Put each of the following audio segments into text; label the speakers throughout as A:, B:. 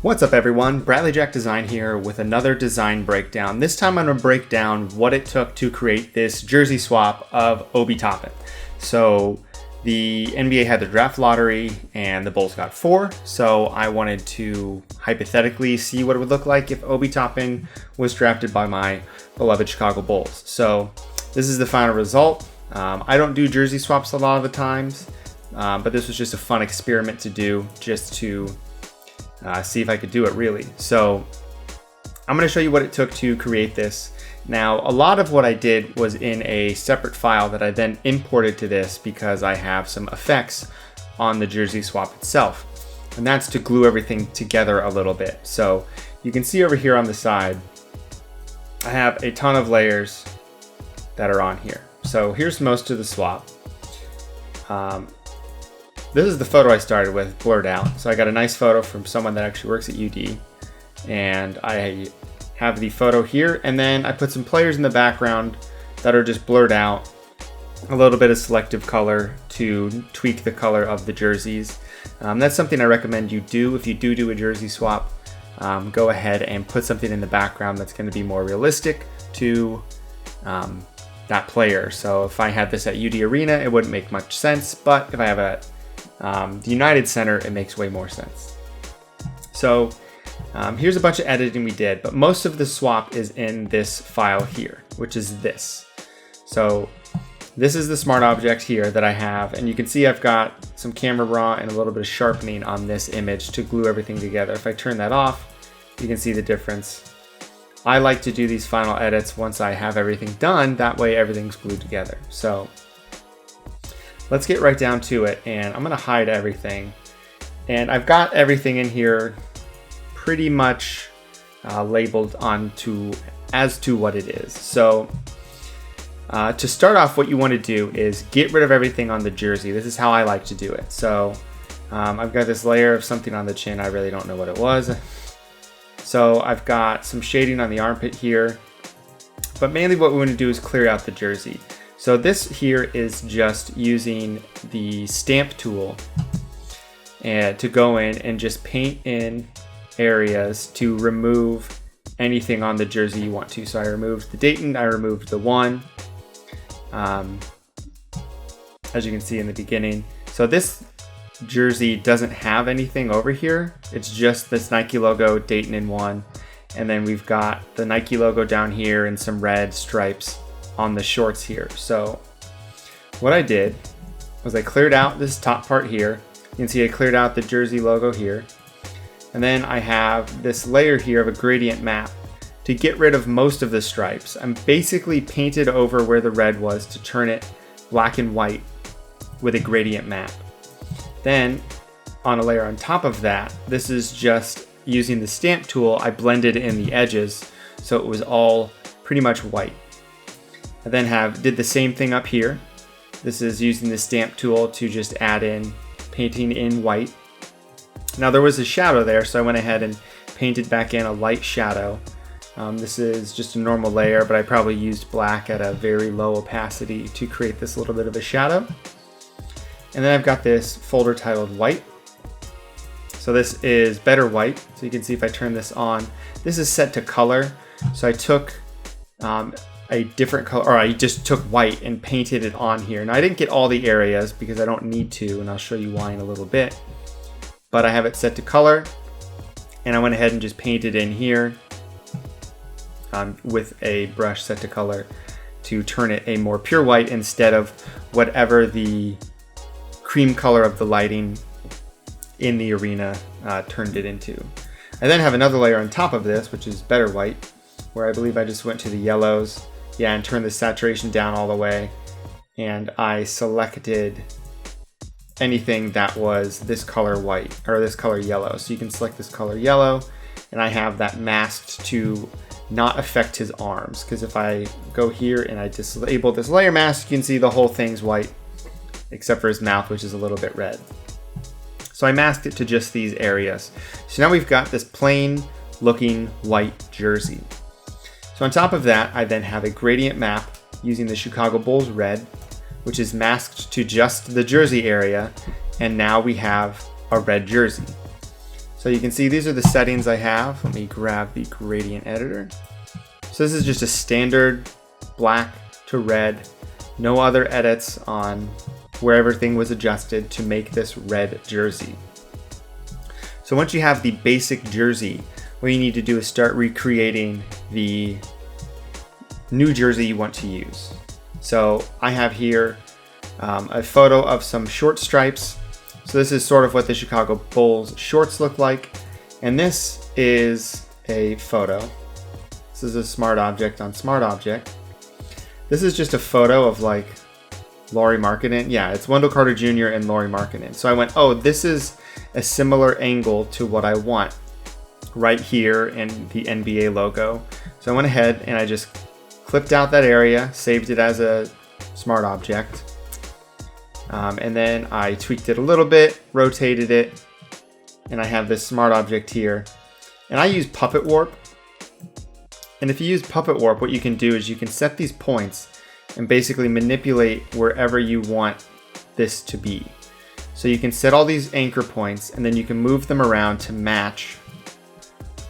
A: What's up everyone, Bradley Jack Design here with another design breakdown. This time I'm going to break down what it took to create this jersey swap of Obi Toppin. So the NBA had the draft lottery and the Bulls got 4, so I wanted to hypothetically see what it would look like if Obi Toppin was drafted by my beloved Chicago Bulls. So this is the final result. I don't do jersey swaps a lot of the times, but this was just a fun experiment to do, just to see if I could do it really. So I'm going to show you what it took to create this. Now, a lot of what I did was in a separate file that I then imported to this because I have some effects on the jersey swap itself. And that's to glue everything together a little bit. So you can see over here on the side, I have a ton of layers that are on here. So here's most of the swap. This is the photo I started with, blurred out. So I got a nice photo from someone that actually works at UD. And I have the photo here, and then I put some players in the background that are just blurred out. A little bit of selective color to tweak the color of the jerseys. That's something I recommend you do if you do a jersey swap. Go ahead and put something in the background that's going to be more realistic to that player. So if I had this at UD Arena, it wouldn't make much sense, but if I have it at the United Center, it makes way more sense. So here's a bunch of editing we did, but most of the swap is in this file here, which is this. So this is the smart object here that I have, and you can see I've got some camera raw and a little bit of sharpening on this image to glue everything together. If I turn that off, you can see the difference. I like to do these final edits once I have everything done, that way everything's glued together. So let's get right down to it, and I'm gonna hide everything. And I've got everything in here pretty much labeled as to what it is. So to start off, what you want to do is get rid of everything on the jersey. This is how I like to do it. So I've got this layer of something on the chin. I really don't know what it was. So I've got some shading on the armpit here, but mainly what we want to do is clear out the jersey. So this here is just using the stamp tool and to go in and just paint in areas to remove anything on the jersey you want to. So I removed the Dayton, I removed the 1, as you can see in the beginning. So this jersey doesn't have anything over here. It's just this Nike logo, Dayton in 1, and then we've got the Nike logo down here and some red stripes on the shorts here. So what I did was I cleared out this top part here. You can see I cleared out the jersey logo here. And then I have this layer here of a gradient map to get rid of most of the stripes. I'm basically painted over where the red was to turn it black and white with a gradient map. Then on a layer on top of that, this is just using the stamp tool. I blended in the edges so it was all pretty much white. I then did the same thing up here. This is using the stamp tool to just add in painting in white. Now there was a shadow there, so I went ahead and painted back in a light shadow. This is just a normal layer, but I probably used black at a very low opacity to create this little bit of a shadow. And then I've got this folder titled white. So this is better white. So you can see if I turn this on, this is set to color. So I took a different color, or I just took white and painted it on here. Now I didn't get all the areas because I don't need to, and I'll show you why in a little bit. But I have it set to color, and I went ahead and just painted in here with a brush set to color to turn it a more pure white instead of whatever the cream color of the lighting in the arena turned it into. I then have another layer on top of this, which is better white, where I believe I just went to the yellows, and turned the saturation down all the way, and I selected anything that was this color white, or this color yellow. So you can select this color yellow, and I have that masked to not affect his arms, because if I go here and I disable this layer mask, you can see the whole thing's white, except for his mouth, which is a little bit red. So I masked it to just these areas. So now we've got this plain looking white jersey. So on top of that, I then have a gradient map using the Chicago Bulls red, which is masked to just the jersey area, and now we have a red jersey. So you can see these are the settings I have. Let me grab the gradient editor. So this is just a standard black to red, no other edits on where everything was adjusted to make this red jersey. So once you have the basic jersey, what you need to do is start recreating the new jersey you want to use. So I have here a photo of some short stripes. So this is sort of what the Chicago Bulls shorts look like. And this is a photo. This is a smart object on smart object. This is just a photo of like Lauri Markkanen. Yeah, it's Wendell Carter Jr. and Lauri Markkanen. So I went, oh, this is a similar angle to what I want right here in the NBA logo. So I went ahead and I just clipped out that area, saved it as a smart object. And then I tweaked it a little bit, rotated it, and I have this smart object here. And I use Puppet Warp. And if you use Puppet Warp, what you can do is you can set these points and basically manipulate wherever you want this to be. So you can set all these anchor points and then you can move them around to match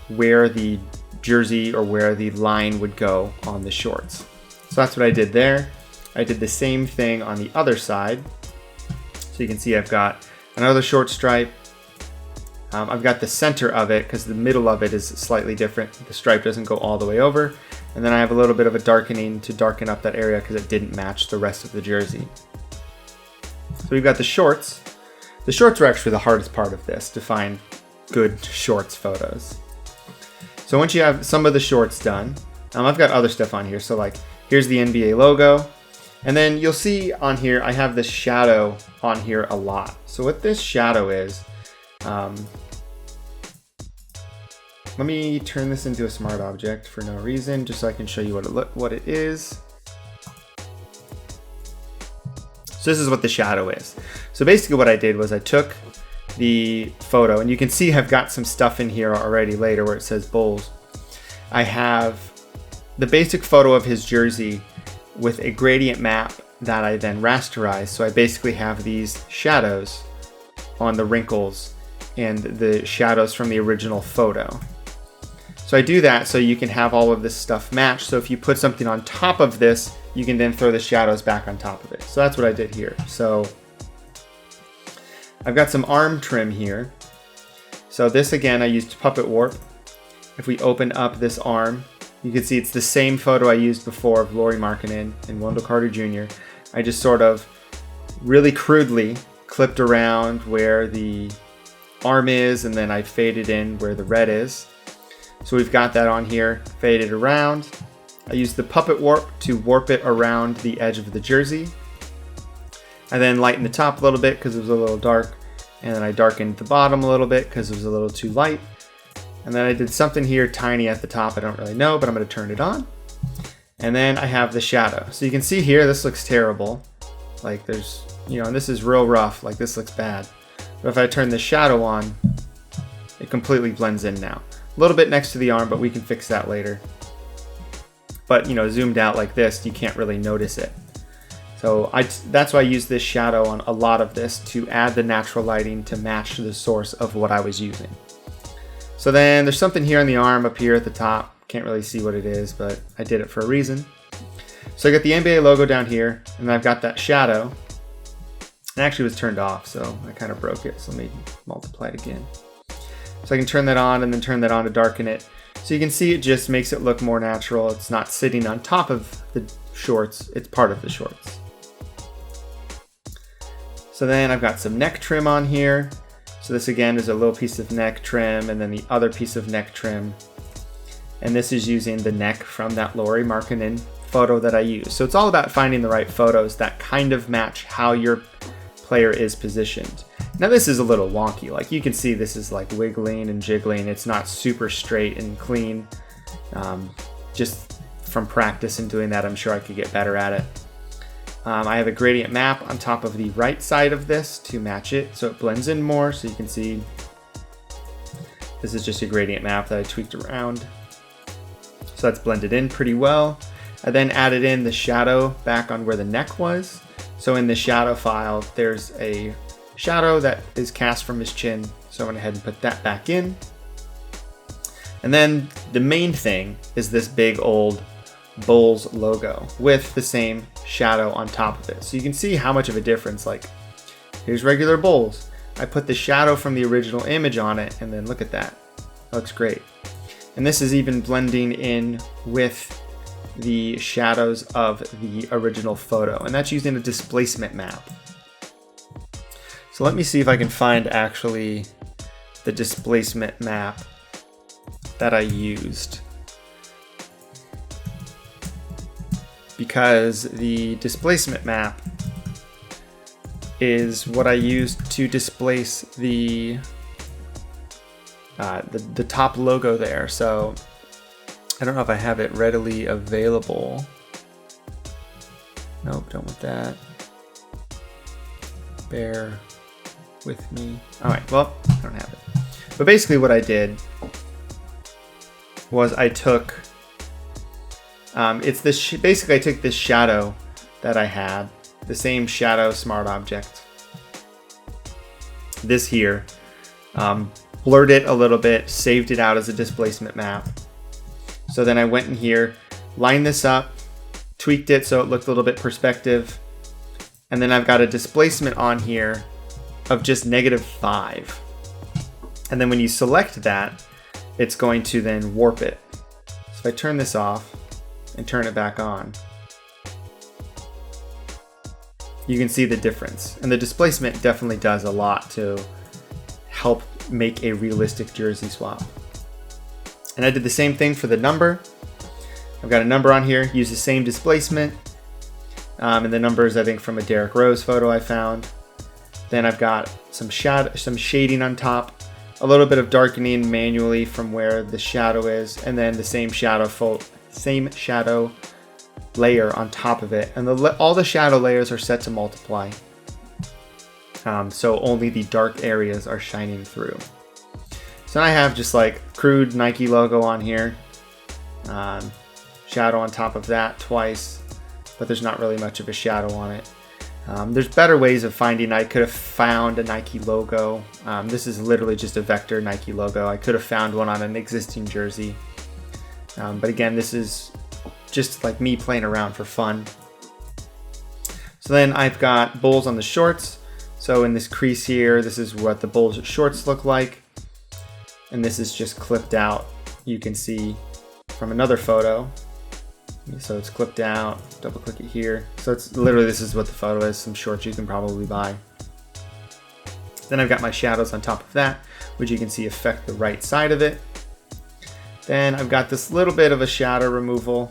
A: where the jersey or where the line would go on the shorts. So that's what I did there. I did the same thing on the other side. So you can see I've got another short stripe. I've got the center of it because the middle of it is slightly different. The stripe doesn't go all the way over. And then I have a little bit of a darkening to darken up that area because it didn't match the rest of the jersey. So we've got the shorts. The shorts are actually the hardest part of this, to find good shorts photos. So once you have some of the shorts done, I've got other stuff on here. So like here's the NBA logo. And then you'll see on here, I have this shadow on here a lot. So what this shadow is, let me turn this into a smart object for no reason, just so I can show you what it is. So this is what the shadow is. So basically what I did was I took the photo, and you can see I've got some stuff in here already later where it says Bulls. I have the basic photo of his jersey with a gradient map that I then rasterized. So I basically have these shadows on the wrinkles and the shadows from the original photo. So I do that so you can have all of this stuff match. So if you put something on top of this, you can then throw the shadows back on top of it. So that's what I did here. So I've got some arm trim here. So this again, I used Puppet Warp. If we open up this arm, you can see it's the same photo I used before of Lauri Markkanen and Wendell Carter Jr. I just sort of really crudely clipped around where the arm is, and then I faded in where the red is. So we've got that on here, faded around. I used the Puppet Warp to warp it around the edge of the jersey. I then lightened the top a little bit because it was a little dark, and then I darkened the bottom a little bit because it was a little too light. And then I did something here tiny at the top, I don't really know, but I'm going to turn it on. And then I have the shadow. So you can see here, this looks terrible. Like there's, and this is real rough, like this looks bad. But if I turn the shadow on, it completely blends in now. A little bit next to the arm, but we can fix that later. But zoomed out like this, you can't really notice it. So that's why I use this shadow on a lot of this to add the natural lighting to match the source of what I was using. So then there's something here on the arm up here at the top. Can't really see what it is, but I did it for a reason. So I got the NBA logo down here, and I've got that shadow. It actually was turned off, so I kind of broke it. So let me multiply it again. So I can turn that on and then turn that on to darken it. So you can see it just makes it look more natural. It's not sitting on top of the shorts, it's part of the shorts. So then I've got some neck trim on here. So this again is a little piece of neck trim and then the other piece of neck trim. And this is using the neck from that Lauri Markkanen photo that I used. So it's all about finding the right photos that kind of match how your player is positioned. Now this is a little wonky, like you can see this is like wiggling and jiggling. It's not super straight and clean. Just from practice and doing that, I'm sure I could get better at it. I have a gradient map on top of the right side of this to match it so it blends in more. So you can see this is just a gradient map that I tweaked around. So that's blended in pretty well. I then added in the shadow back on where the neck was. So in the shadow file, there's a shadow that is cast from his chin. So I went ahead and put that back in. And then the main thing is this big old Bulls logo with the same shadow on top of it. So you can see how much of a difference, like here's regular Bulls. I put the shadow from the original image on it, and then look at that. Looks great. And this is even blending in with the shadows of the original photo, and that's using a displacement map. So let me see if I can find actually the displacement map that I used, because the displacement map is what I used to displace the top logo there. So I don't know if I have it readily available. Nope, don't want that. Bear with me. All right, well, I don't have it. But basically what I did was I took, basically I took this shadow that I had, the same shadow smart object, this here, blurred it a little bit, saved it out as a displacement map. So then I went in here, lined this up, tweaked it so it looked a little bit perspective, and then I've got a displacement on here of just -5. And then when you select that, it's going to then warp it. So if I turn this off and turn it back on, you can see the difference. And the displacement definitely does a lot to help make a realistic jersey swap. And I did the same thing for the number. I've got a number on here, use the same displacement. And the number is, I think, from a Derrick Rose photo I found. Then I've got some shading on top, a little bit of darkening manually from where the shadow is, and then the same shadow layer on top of it. And all the shadow layers are set to multiply. So only the dark areas are shining through. So I have just like crude Nike logo on here, shadow on top of that twice, but there's not really much of a shadow on it. There's better ways of finding. I could have found a Nike logo. This is literally just a vector Nike logo. I could have found one on an existing jersey. But again, this is just like me playing around for fun. So then I've got Bulls on the shorts. So in this crease here, this is what the Bulls shorts look like. And this is just clipped out. You can see from another photo. So it's clipped out, double click it here. So it's literally, this is what the photo is, some shorts you can probably buy. Then I've got my shadows on top of that, which you can see affect the right side of it. Then I've got this little bit of a shadow removal.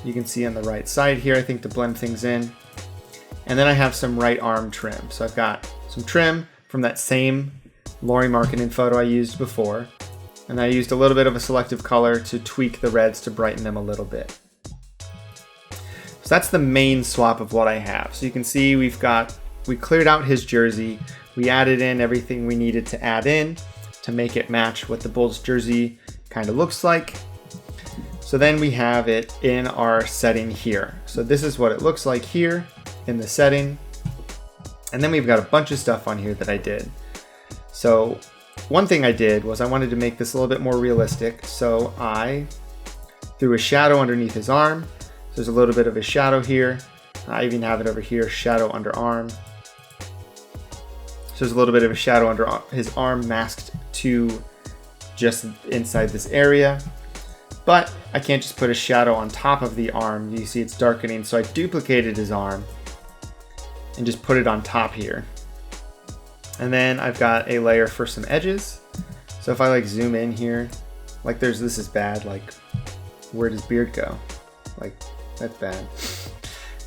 A: You can see on the right side here, I think, to blend things in. And then I have some right arm trim. So I've got some trim from that same Laurie Markkinen photo I used before. And I used a little bit of a selective color to tweak the reds to brighten them a little bit. So that's the main swap of what I have. So you can see we cleared out his jersey. We added in everything we needed to add in to make it match what the Bulls jersey kind of looks like. So then we have it in our setting here. So this is what it looks like here in the setting. And then we've got a bunch of stuff on here that I did. So one thing I did was I wanted to make this a little bit more realistic. So I threw a shadow underneath his arm. So there's a little bit of a shadow here. I even have it over here, shadow under arm. So there's a little bit of a shadow under his arm masked to just inside this area. But I can't just put a shadow on top of the arm. You see it's darkening, so I duplicated his arm and just put it on top here. And then I've got a layer for some edges. So if I like zoom in here, like this is bad, like where does beard go? Like that's bad.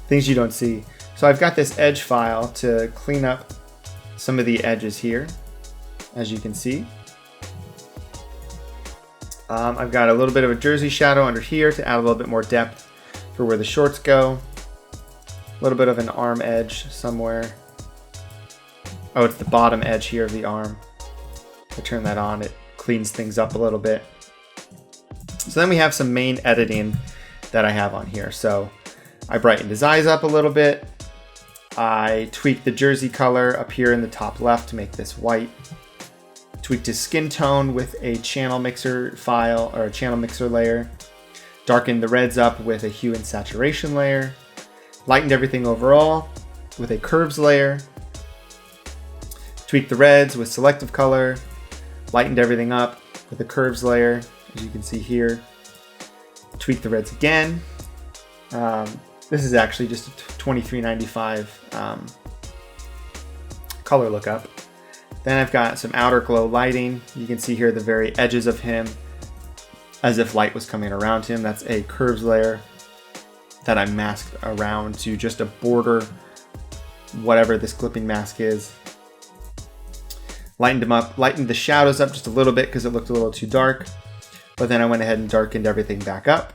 A: Things you don't see. So I've got this edge file to clean up some of the edges here, as you can see. I've got a little bit of a jersey shadow under here to add a little bit more depth for where the shorts go. A little bit of an arm edge somewhere. Oh, it's the bottom edge here of the arm. I turn that on, it cleans things up a little bit. So then we have some main editing that I have on here. So I brightened his eyes up a little bit. I tweaked the jersey color up here in the top left to make this white. Tweaked his skin tone with a channel mixer file or a channel mixer layer. Darkened the reds up with a hue and saturation layer. Lightened everything overall with a curves layer. Tweaked the reds with selective color. Lightened everything up with a curves layer, as you can see here. Tweaked the reds again. This is actually just a $23.95 color lookup. Then I've got some outer glow lighting. You can see here the very edges of him as if light was coming around him. That's a curves layer that I masked around to just a border whatever this clipping mask is. Lightened them up, lightened the shadows up just a little bit because it looked a little too dark. But then I went ahead and darkened everything back up.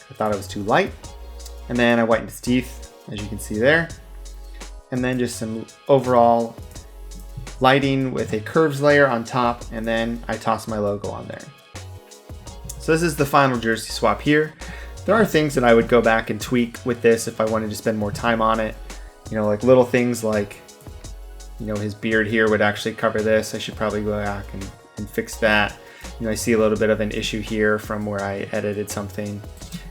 A: I thought it was too light. And then I whitened his teeth, as you can see there. And then just some overall lighting with a curves layer on top, and then I tossed my logo on there. So this is the final jersey swap here. There are things that I would go back and tweak with this if I wanted to spend more time on it. You know, like little things like, you know, his beard here would actually cover this. I should probably go back and fix that. You know, I see a little bit of an issue here from where I edited something,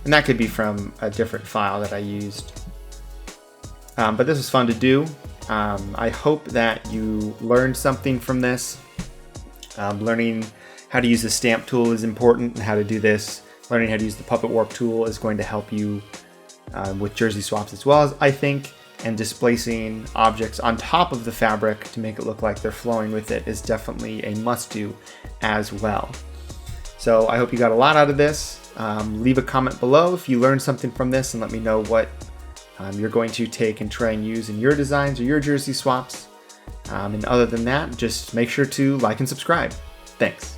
A: and that could be from a different file that I used. But this was fun to do. I hope that you learned something from this. Learning how to use the stamp tool is important, and how to do this. Learning how to use the puppet warp tool is going to help you with jersey swaps as well, as I think. And displacing objects on top of the fabric to make it look like they're flowing with it is definitely a must-do as well. So I hope you got a lot out of this. Leave a comment below if you learned something from this, and let me know what you're going to take and try and use in your designs or your jersey swaps. And other than that, just make sure to like and subscribe. Thanks.